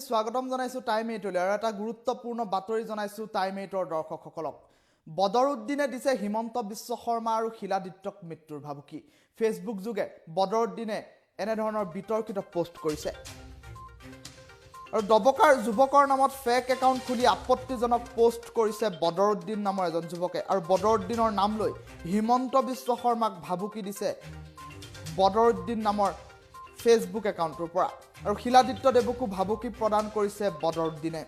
স্বাগতম জনাইছো টাইম 8লৈ আৰু এটা গুৰুত্বপূৰ্ণ বাতৰি জনাইছো টাইম 8ৰ দৰ্শকসকলক বদৰুদ্দিনে দিছে হিমন্ত বিশ্ব শৰ্মা আৰু শিলাদিত্যক মৃত্যুৰ ভাবুকি ফেচবুক যোগে বদৰুদ্দিনে এনে ধৰণৰ বিতৰ্কিত পোষ্ট কৰিছে আৰু দবকাৰ যুৱকৰ নামত ফেক একাউণ্ট খুলি আপত্তিজনক পোষ্ট কৰিছে বদৰুদ্দিন নামৰ এজন যুৱকে আৰু বদৰুদ্দিনৰ নাম লৈ হিমন্ত বিশ্ব শৰ্মাক ভাবুকি দিছে বদৰুদ্দিন নামৰ ফেচবুক একাউণ্টৰ পৰা আৰু শিলাদিত্য দেৱকো ভাবুকি প্ৰদান কৰিছে বদৰুদ্দিনে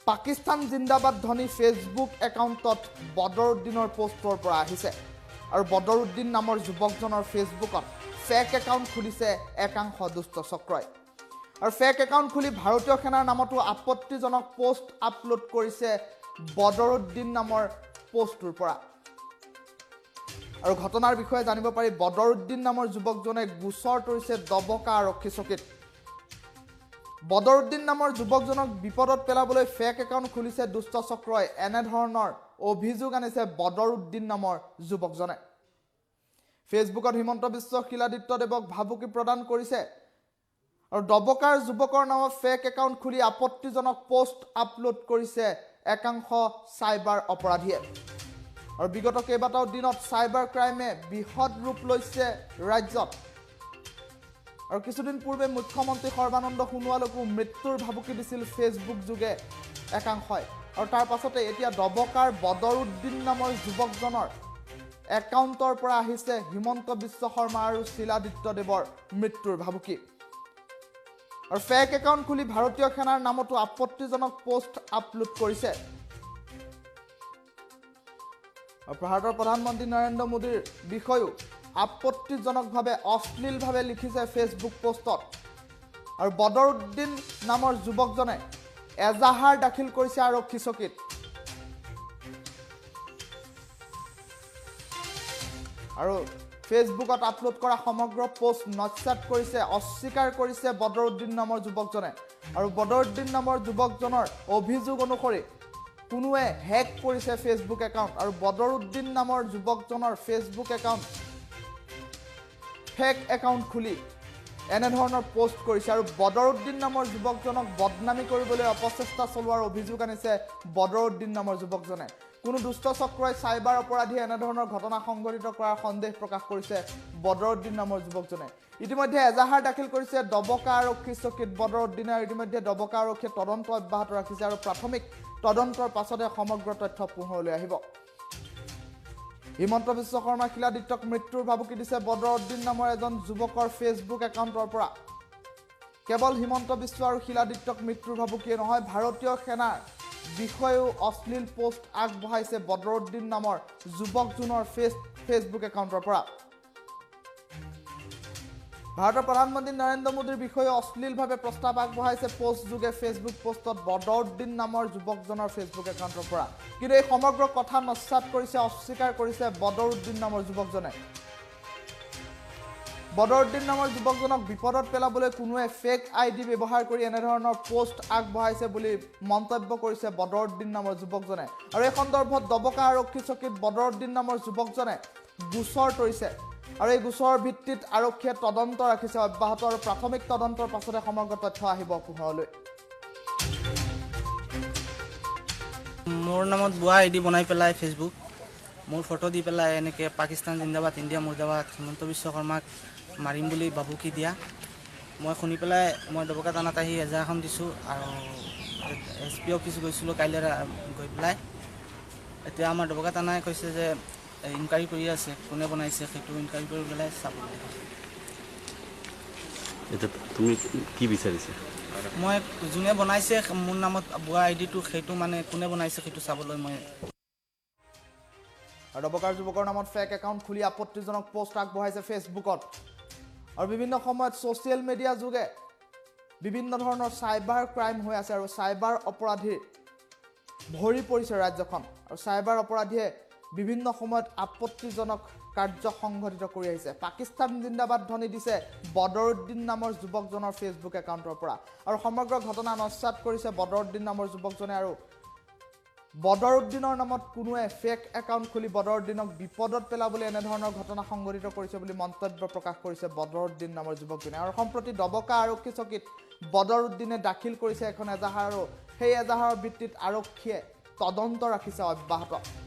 পাকিস্তান জিন্দাবাদ ধ্বনি ফেচবুক একাউণ্টত বদৰুদ্দিনৰ পোষ্টৰ পৰা আহিছে আৰু বদৰুদ্দিন নামৰ যুৱকজনৰ ফেচবুকত ফেক একাউণ্ট খুলিছে একাংশ দুষ্ট চক্ৰই আৰু ফেক একাউণ্ট খুলি ভাৰতীয় সেনাৰ নামতো আপত্তিজনক পোষ্ট আপলোড কৰিছে বদৰুদ্দিন নামৰ পোষ্টৰ পৰা আৰু ঘটনাৰ বিষয়ে জানিব পাৰি বদৰুদ্দিন নামৰ যুৱকজনে গোচৰ তৰিছে দবকা আৰক্ষী চকীত বদৰুদ্দিন নামৰ যুৱকজনক বিপদত পেলাবলৈ ফেক একাউণ্ট খুলিছে দুষ্ট চক্ৰই এনে ধৰণৰ অভিযোগ আনিছে বদৰুদ্দিন নামৰ যুৱকজনে ফেচবুকত হিমন্ত বিশ্ব শিলাদিত্য দেৱক ভাবুকি প্ৰদান কৰিছে আৰু দবকাৰ যুৱকৰ নামত ফেক একাউণ্ট খুলি আপত্তিজনক পোষ্ট আপলোড কৰিছে একাংশ সাইবাৰ অপৰাধীয়ে আৰু বিগত কেইবাটাও দিনত সাইবাৰ ক্ৰাইমে বৃহৎ ৰূপ লৈছে ৰাজ্যত আৰু কিছুদিন পূৰ্বে মুখ্যমন্ত্ৰী সৰ্বানন্দ সোণোৱালকো মৃত্যুৰ ভাবুকি দিছিল ফেচবুক যোগে একাংশই আৰু তাৰ পাছতে এতিয়া দবকাৰ বদৰুদ্দিন নামৰ যুৱকজনৰ একাউণ্টৰ পৰা আহিছে হিমন্ত বিশ্ব শৰ্মা আৰু শিলাদিত্য দেৱৰ মৃত্যুৰ ভাবুকি আৰু ফেক একাউণ্ট খুলি ভাৰতীয় সেনাৰ নামতো আপত্তিজনক পোষ্ট আপলোড কৰিছে আৰু ভাৰতৰ প্ৰধানমন্ত্ৰী নৰেন্দ্ৰ মোদীৰ বিষয়েও আপত্তিজনকভাৱে অশ্লীলভাৱে লিখিছে ফেচবুক পোষ্টত আৰু বদৰুদ্দিন নামৰ যুৱকজনে এজাহাৰ দাখিল কৰিছে আৰক্ষী চকীত আৰু ফেচবুকত আপলোড কৰা সমগ্ৰ পোষ্ট নস্যাৎ কৰিছে অস্বীকাৰ কৰিছে বদৰুদ্দিন নামৰ যুৱকজনে আৰু বদৰুদ্দিন নামৰ যুৱকজনৰ অভিযোগ অনুসৰি কোনোৱে হেক কৰিছে ফেচবুক একাউণ্ট আৰু বদৰুদ্দিন নামৰ যুৱকজনৰ ফেচবুক একাউণ্ট ফেক একাউণ্ট খুলি এনে ধৰণৰ পোষ্ট কৰিছে আৰু বদৰুদ্দিন নামৰ যুৱকজনক বদনামী কৰিবলৈ অপচেষ্টা চলোৱাৰ অভিযোগ আনিছে বদৰুদ্দিন নামৰ যুৱকজনে কোনো দুষ্ট চক্ৰই সাইবাৰ অপৰাধী এনে ধৰণৰ ঘটনা সংঘটিত কৰাৰ সন্দেহ প্ৰকাশ কৰিছে বদৰুদ্দিন নামৰ যুৱকজনে ইতিমধ্যে এজাহাৰ দাখিল কৰিছে দবকা আৰক্ষী চকীত বদৰুদ্দিনে ইতিমধ্যে দবকা আৰক্ষীয়ে তদন্ত অব্যাহত ৰাখিছে আৰু প্ৰাথমিক তদন্তৰ পাছতে সমগ্ৰ তথ্য পোহৰলৈ আহিব হিমন্ত বিশ্ব শৰ্মা শিলাদিত্যক মৃত্যুৰ ভাবুকি দিছে বদৰুদ্দিন নামৰ এজন যুৱকৰ ফেচবুক একাউণ্টৰ পৰা কেৱল হিমন্ত বিশ্ব আৰু শিলাদিত্যক মৃত্যুৰ ভাবুকিয়ে নহয় ভাৰতীয় সেনাৰ বিষয়েও অশ্লীল পোষ্ট আগবঢ়াইছে বদৰুদ্দিন নামৰ যুৱকজনৰ ফেচবুক একাউণ্টৰ পৰা ভাৰতৰ প্ৰধানমন্ত্ৰী নৰেন্দ্ৰ মোদীৰ বিষয়ে অশ্লীলভাৱে প্ৰস্তাৱ আগবঢ়াইছে পোষ্ট যোগে ফেচবুক পোষ্টত বদৰুদ্দিন নামৰ যুৱকজনৰ ফেচবুক একাউণ্টৰ পৰা কিন্তু এই সমগ্ৰ কথা নস্যাৎ কৰিছে অস্বীকাৰ কৰিছে বদৰুদ্দিন নামৰ যুৱকজনে বদৰুদ্দিন নামৰ যুৱকজনক বিপদত পেলাবলৈ কোনোৱে ফেক আইডি ব্যৱহাৰ কৰি এনে ধৰণৰ পোষ্ট আগবঢ়াইছে বুলি মন্তব্য কৰিছে বদৰুদ্দিন নামৰ যুৱকজনে আৰু এই সন্দৰ্ভত দবকা আৰক্ষী চকীত বদৰুদ্দিন নামৰ যুৱকজনে গোচৰ তৰিছে আৰু এই গোচৰৰ ভিত্তিত আৰক্ষীয়ে তদন্ত ৰাখিছে অব্যাহত আৰু প্ৰাথমিক তদন্তৰ পাছতে সমগ্ৰ তথ্য আহিব পোহৰলৈ মোৰ নামত বুৱা আইডি বনাই পেলাই ফেচবুক মোৰ ফটো দি পেলাই এনেকৈ পাকিস্তান জিন্দাবাদ ইণ্ডিয়া মুৰ্দাবাদ হিমন্ত বিশ্ব শৰ্মাক মাৰিম বুলি ভাবুকি দিয়া মই শুনি পেলাই মই দবকা থানাত আহি এজাহাৰখন দিছোঁ আৰু SP অফিচ গৈছিলোঁ কাইলৈ গৈ পেলাই এতিয়া আমাৰ দবকা থানাই কৈছে যে ইনকুৱাৰী কৰি আছে কোনে বনাইছে সেইটো ইনকুৱাৰী কৰি পেলাই চাব এতিয়া তুমি কি বিচাৰিছা মই যোনে বনাইছে মোৰ নামত বুৱা আইডিটো সেইটো মানে কোনে বনাইছে সেইটো চাবলৈ মই আৰু দবকাৰ যুৱকৰ নামত ফেক একাউণ্ট খুলি আপত্তিজনক পোষ্ট আগবঢ়াইছে ফেচবুকত আৰু বিভিন্ন সময়ত ছ'চিয়েল মিডিয়া যোগে বিভিন্ন ধৰণৰ সাইবাৰ ক্ৰাইম হৈ আছে আৰু সাইবাৰ অপৰাধীৰ ভৰি পৰিছে ৰাজ্যখন আৰু সাইবাৰ অপৰাধীয়ে বিভিন্ন সময়ত আপত্তিজনক কাৰ্য সংঘটিত কৰি আহিছে পাকিস্তান জিন্দাবাদ ধ্বনি দিছে বদৰুদ্দিন নামৰ যুৱকজনৰ ফেচবুক একাউণ্টৰ পৰা আৰু সমগ্ৰ ঘটনা নস্যাৎ কৰিছে বদৰুদ্দিন নামৰ যুৱকজনে আৰু বদৰুদ্দিনৰ নামত কোনোৱে ফেক একাউণ্ট খুলি বদৰুদ্দিনক বিপদত পেলাবলৈ এনেধৰণৰ ঘটনা সংঘটিত কৰিছে বুলি মন্তব্য প্ৰকাশ কৰিছে বদৰুদ্দিন নামৰ যুৱকজনে আৰু সম্প্ৰতি ডবকা আৰক্ষী চকীত বদৰুদ্দিনে দাখিল কৰিছে এখন এজাহাৰ আৰু সেই এজাহাৰৰ ভিত্তিত আৰক্ষীয়ে তদন্ত ৰাখিছে অব্যাহত